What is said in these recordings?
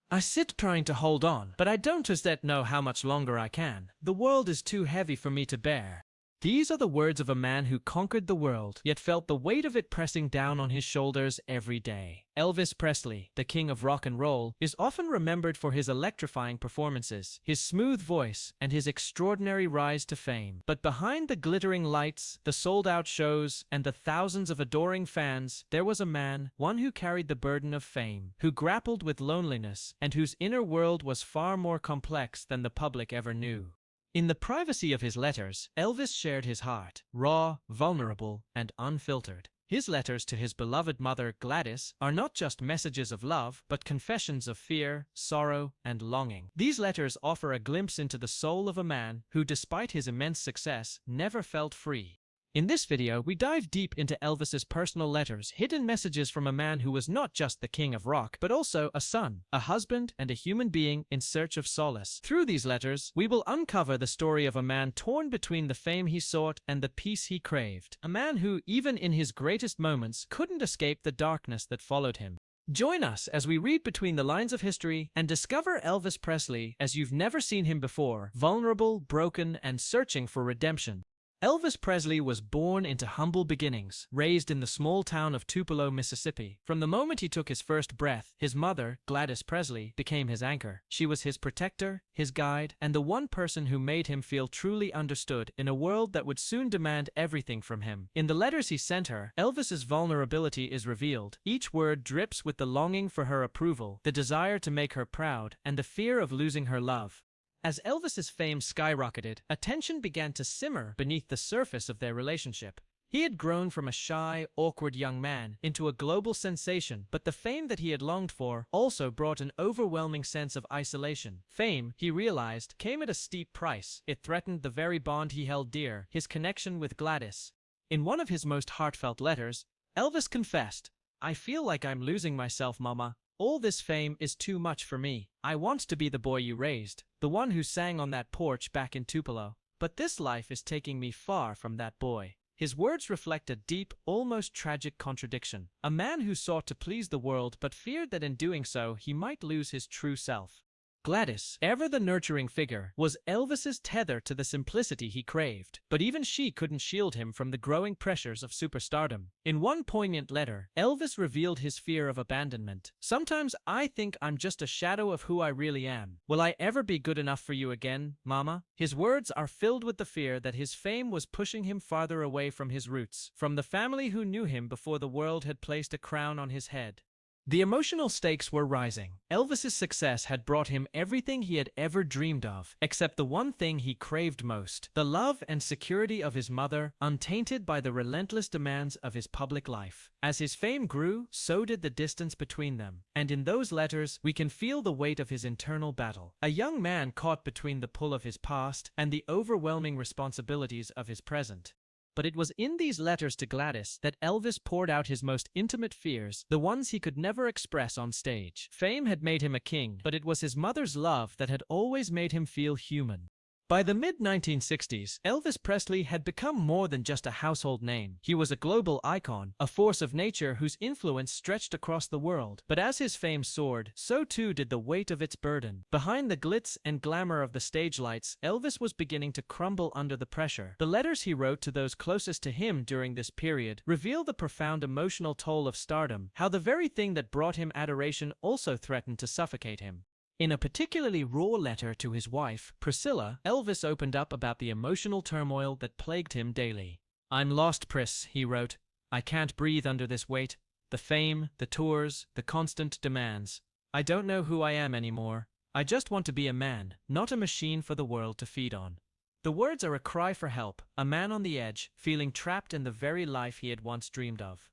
I sit trying to hold on, but I don't just yet know how much longer I can. The world is too heavy for me to bear. These are the words of a man who conquered the world, yet felt the weight of it pressing down on his shoulders every day. Elvis Presley, the king of rock and roll, is often remembered for his electrifying performances, his smooth voice, and his extraordinary rise to fame. But behind the glittering lights, the sold-out shows, and the thousands of adoring fans, there was a man, one who carried the burden of fame, who grappled with loneliness, and whose inner world was far more complex than the public ever knew. In the privacy of his letters, Elvis shared his heart, raw, vulnerable, and unfiltered. His letters to his beloved mother, Gladys, are not just messages of love, but confessions of fear, sorrow, and longing. These letters offer a glimpse into the soul of a man who, despite his immense success, never felt free. In this video, we dive deep into Elvis's personal letters, hidden messages from a man who was not just the king of rock, but also a son, a husband, and a human being in search of solace. Through these letters, we will uncover the story of a man torn between the fame he sought and the peace he craved. A man who, even in his greatest moments, couldn't escape the darkness that followed him. Join us as we read between the lines of history and discover Elvis Presley as you've never seen him before, vulnerable, broken, and searching for redemption. Elvis Presley was born into humble beginnings, raised in the small town of Tupelo, Mississippi. From the moment he took his first breath, his mother, Gladys Presley, became his anchor. She was his protector, his guide, and the one person who made him feel truly understood in a world that would soon demand everything from him. In the letters he sent her, Elvis's vulnerability is revealed. Each word drips with the longing for her approval, the desire to make her proud, and the fear of losing her love. As Elvis's fame skyrocketed, a tension began to simmer beneath the surface of their relationship. He had grown from a shy, awkward young man into a global sensation, but the fame that he had longed for also brought an overwhelming sense of isolation. Fame, he realized, came at a steep price. It threatened the very bond he held dear, his connection with Gladys. In one of his most heartfelt letters, Elvis confessed, "I feel like I'm losing myself, Mama. All this fame is too much for me. I want to be the boy you raised, the one who sang on that porch back in Tupelo. But this life is taking me far from that boy." His words reflect a deep, almost tragic contradiction. A man who sought to please the world but feared that in doing so he might lose his true self. Gladys, ever the nurturing figure, was Elvis's tether to the simplicity he craved, but even she couldn't shield him from the growing pressures of superstardom. In one poignant letter, Elvis revealed his fear of abandonment. "Sometimes I think I'm just a shadow of who I really am. Will I ever be good enough for you again, Mama?" His words are filled with the fear that his fame was pushing him farther away from his roots, from the family who knew him before the world had placed a crown on his head. The emotional stakes were rising. Elvis's success had brought him everything he had ever dreamed of, except the one thing he craved most, the love and security of his mother, untainted by the relentless demands of his public life. As his fame grew, so did the distance between them, and in those letters, we can feel the weight of his internal battle. A young man caught between the pull of his past and the overwhelming responsibilities of his present. But it was in these letters to Gladys that Elvis poured out his most intimate fears, the ones he could never express on stage. Fame had made him a king, but it was his mother's love that had always made him feel human. By the mid-1960s, Elvis Presley had become more than just a household name. He was a global icon, a force of nature whose influence stretched across the world. But as his fame soared, so too did the weight of its burden. Behind the glitz and glamour of the stage lights, Elvis was beginning to crumble under the pressure. The letters he wrote to those closest to him during this period reveal the profound emotional toll of stardom, how the very thing that brought him adoration also threatened to suffocate him. In a particularly raw letter to his wife, Priscilla, Elvis opened up about the emotional turmoil that plagued him daily. "I'm lost, Pris," he wrote. "I can't breathe under this weight. The fame, the tours, the constant demands. I don't know who I am anymore. I just want to be a man, not a machine for the world to feed on." The words are a cry for help, a man on the edge, feeling trapped in the very life he had once dreamed of.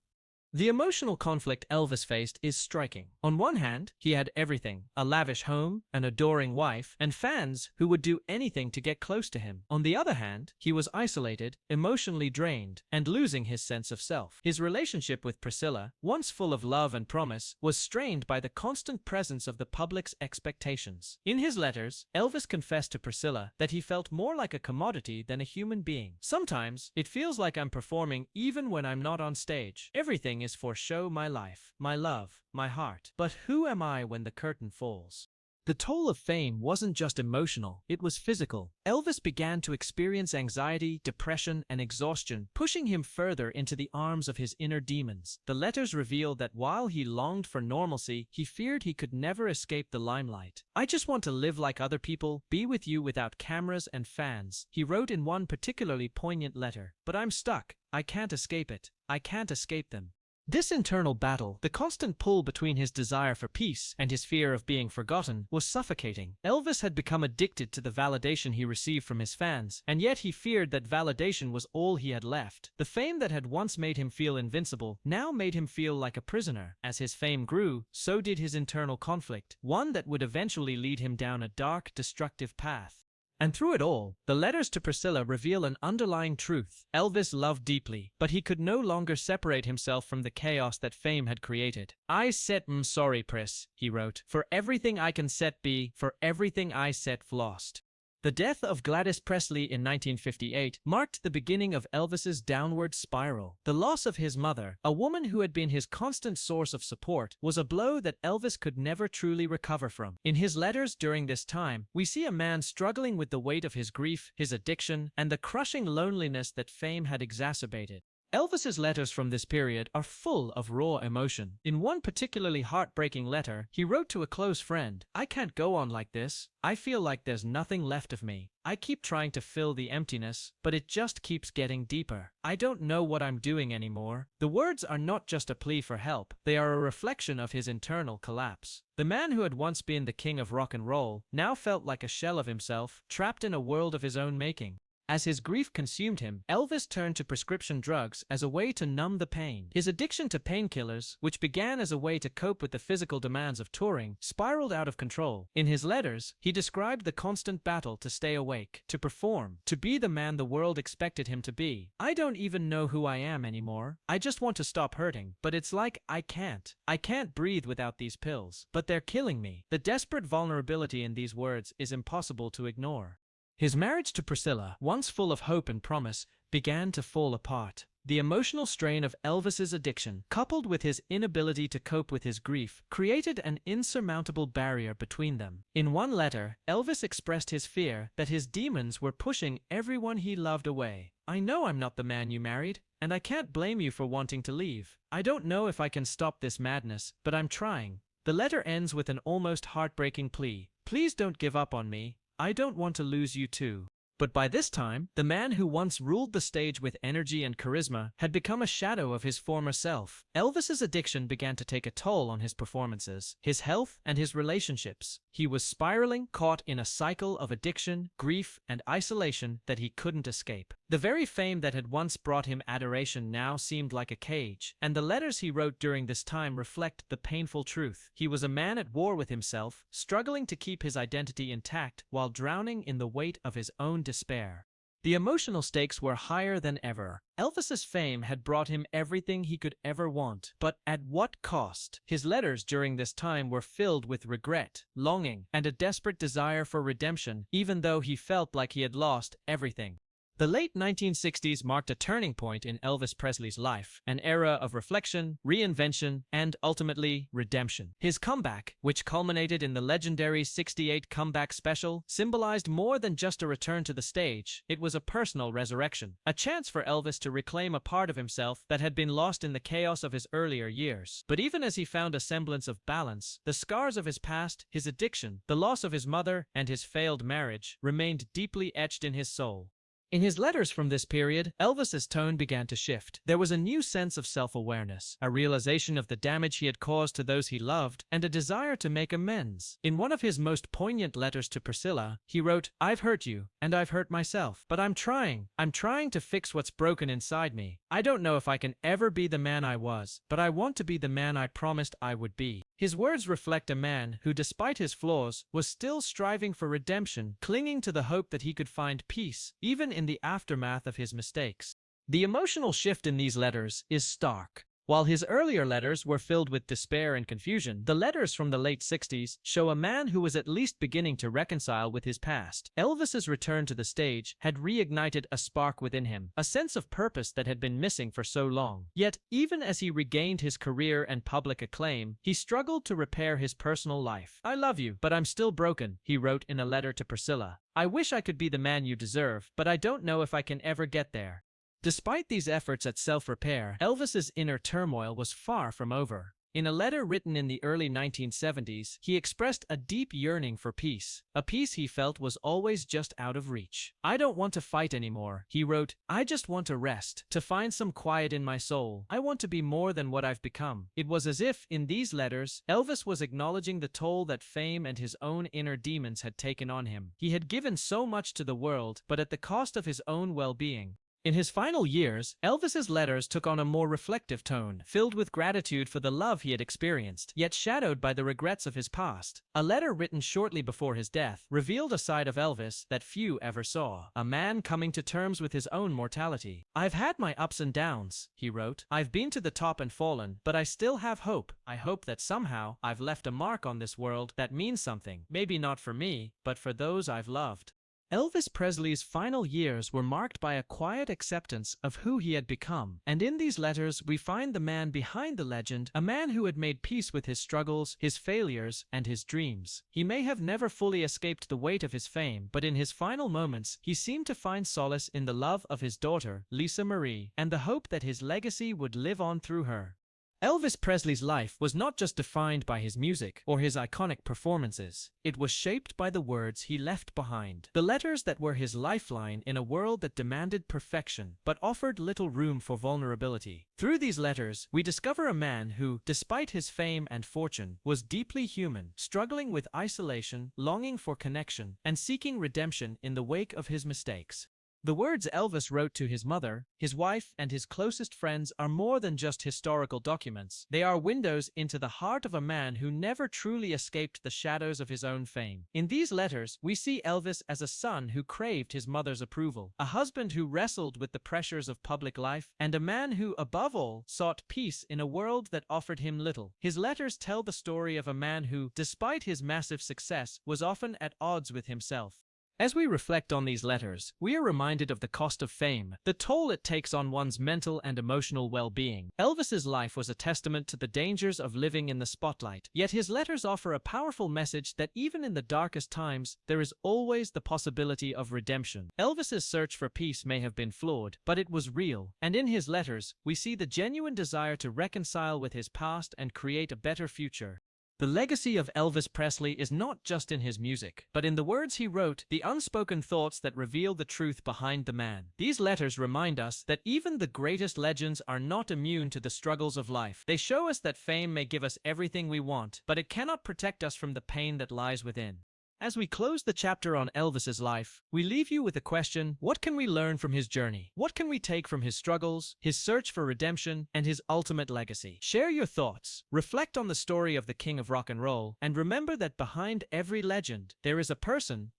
The emotional conflict Elvis faced is striking. On one hand, he had everything: a lavish home, an adoring wife, and fans who would do anything to get close to him. On the other hand, he was isolated, emotionally drained, and losing his sense of self. His relationship with Priscilla, once full of love and promise, was strained by the constant presence of the public's expectations. In his letters, Elvis confessed to Priscilla that he felt more like a commodity than a human being. "Sometimes, it feels like I'm performing even when I'm not on stage. Everything is for show my life, my love, my heart. But who am I when the curtain falls? The toll of fame wasn't just emotional, it was physical. Elvis began to experience anxiety, depression, and exhaustion, pushing him further into the arms of his inner demons. The letters revealed that while he longed for normalcy, he feared he could never escape the limelight. "I just want to live like other people, be with you without cameras and fans," he wrote in one particularly poignant letter. "But I'm stuck. I can't escape it. I can't escape them." This internal battle, the constant pull between his desire for peace and his fear of being forgotten, was suffocating. Elvis had become addicted to the validation he received from his fans, and yet he feared that validation was all he had left. The fame that had once made him feel invincible now made him feel like a prisoner. As his fame grew, so did his internal conflict, one that would eventually lead him down a dark, destructive path. And through it all, the letters to Priscilla reveal an underlying truth. Elvis loved deeply, but he could no longer separate himself from the chaos that fame had created. "I set sorry, Pris," he wrote, "for everything I can set be, for everything I set lost." The death of Gladys Presley in 1958 marked the beginning of Elvis's downward spiral. The loss of his mother, a woman who had been his constant source of support, was a blow that Elvis could never truly recover from. In his letters during this time, we see a man struggling with the weight of his grief, his addiction, and the crushing loneliness that fame had exacerbated. Elvis's letters from this period are full of raw emotion. In one particularly heartbreaking letter, he wrote to a close friend, "I can't go on like this. I feel like there's nothing left of me. I keep trying to fill the emptiness, but it just keeps getting deeper. I don't know what I'm doing anymore." The words are not just a plea for help, they are a reflection of his internal collapse. The man who had once been the king of rock and roll now felt like a shell of himself, trapped in a world of his own making. As his grief consumed him, Elvis turned to prescription drugs as a way to numb the pain. His addiction to painkillers, which began as a way to cope with the physical demands of touring, spiraled out of control. In his letters, he described the constant battle to stay awake, to perform, to be the man the world expected him to be. "I don't even know who I am anymore. I just want to stop hurting, but it's like I can't. I can't breathe without these pills, but they're killing me." The desperate vulnerability in these words is impossible to ignore. His marriage to Priscilla, once full of hope and promise, began to fall apart. The emotional strain of Elvis's addiction, coupled with his inability to cope with his grief, created an insurmountable barrier between them. In one letter, Elvis expressed his fear that his demons were pushing everyone he loved away. "I know I'm not the man you married, and I can't blame you for wanting to leave. I don't know if I can stop this madness, but I'm trying." The letter ends with an almost heartbreaking plea. "Please don't give up on me. I don't want to lose you too." But by this time, the man who once ruled the stage with energy and charisma had become a shadow of his former self. Elvis's addiction began to take a toll on his performances, his health, and his relationships. He was spiraling, caught in a cycle of addiction, grief, and isolation that he couldn't escape. The very fame that had once brought him adoration now seemed like a cage, and the letters he wrote during this time reflect the painful truth. He was a man at war with himself, struggling to keep his identity intact while drowning in the weight of his own despair. The emotional stakes were higher than ever. Elvis's fame had brought him everything he could ever want, but at what cost? His letters during this time were filled with regret, longing, and a desperate desire for redemption, even though he felt like he had lost everything. The late 1960s marked a turning point in Elvis Presley's life, an era of reflection, reinvention, and ultimately, redemption. His comeback, which culminated in the legendary '68 comeback special, symbolized more than just a return to the stage. It was a personal resurrection, a chance for Elvis to reclaim a part of himself that had been lost in the chaos of his earlier years. But even as he found a semblance of balance, the scars of his past, his addiction, the loss of his mother, and his failed marriage remained deeply etched in his soul. In his letters from this period, Elvis's tone began to shift. There was a new sense of self-awareness, a realization of the damage he had caused to those he loved, and a desire to make amends. In one of his most poignant letters to Priscilla, he wrote, "I've hurt you, and I've hurt myself, but I'm trying to fix what's broken inside me. I don't know if I can ever be the man I was, but I want to be the man I promised I would be." His words reflect a man who, despite his flaws, was still striving for redemption, clinging to the hope that he could find peace, even in the aftermath of his mistakes. The emotional shift in these letters is stark. While his earlier letters were filled with despair and confusion, the letters from the late 60s show a man who was at least beginning to reconcile with his past. Elvis's return to the stage had reignited a spark within him, a sense of purpose that had been missing for so long. Yet, even as he regained his career and public acclaim, he struggled to repair his personal life. "I love you, but I'm still broken," he wrote in a letter to Priscilla. "I wish I could be the man you deserve, but I don't know if I can ever get there." Despite these efforts at self-repair, Elvis's inner turmoil was far from over. In a letter written in the early 1970s, he expressed a deep yearning for peace, a peace he felt was always just out of reach. "I don't want to fight anymore," he wrote. "I just want to rest, to find some quiet in my soul. I want to be more than what I've become." It was as if, in these letters, Elvis was acknowledging the toll that fame and his own inner demons had taken on him. He had given so much to the world, but at the cost of his own well-being. In his final years, Elvis's letters took on a more reflective tone, filled with gratitude for the love he had experienced, yet shadowed by the regrets of his past. A letter written shortly before his death revealed a side of Elvis that few ever saw, a man coming to terms with his own mortality. "I've had my ups and downs," he wrote. "I've been to the top and fallen, but I still have hope. I hope that somehow I've left a mark on this world that means something, maybe not for me, but for those I've loved." Elvis Presley's final years were marked by a quiet acceptance of who he had become, and in these letters we find the man behind the legend, a man who had made peace with his struggles, his failures, and his dreams. He may have never fully escaped the weight of his fame, but in his final moments, he seemed to find solace in the love of his daughter, Lisa Marie, and the hope that his legacy would live on through her. Elvis Presley's life was not just defined by his music or his iconic performances. It was shaped by the words he left behind. The letters that were his lifeline in a world that demanded perfection but offered little room for vulnerability. Through these letters, we discover a man who, despite his fame and fortune, was deeply human, struggling with isolation, longing for connection, and seeking redemption in the wake of his mistakes. The words Elvis wrote to his mother, his wife, and his closest friends are more than just historical documents. They are windows into the heart of a man who never truly escaped the shadows of his own fame. In these letters, we see Elvis as a son who craved his mother's approval, a husband who wrestled with the pressures of public life, and a man who, above all, sought peace in a world that offered him little. His letters tell the story of a man who, despite his massive success, was often at odds with himself. As we reflect on these letters, we are reminded of the cost of fame, the toll it takes on one's mental and emotional well-being. Elvis's life was a testament to the dangers of living in the spotlight, yet his letters offer a powerful message that even in the darkest times, there is always the possibility of redemption. Elvis's search for peace may have been flawed, but it was real, and in his letters, we see the genuine desire to reconcile with his past and create a better future. The legacy of Elvis Presley is not just in his music, but in the words he wrote, the unspoken thoughts that reveal the truth behind the man. These letters remind us that even the greatest legends are not immune to the struggles of life. They show us that fame may give us everything we want, but it cannot protect us from the pain that lies within. As we close the chapter on Elvis's life, we leave you with a question: what can we learn from his journey? What can we take from his struggles, his search for redemption, and his ultimate legacy? Share your thoughts, reflect on the story of the King of Rock and Roll, and remember that behind every legend, there is a person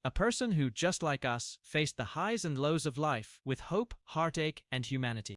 who, just like us, faced the highs and lows of life with hope, heartache, and humanity.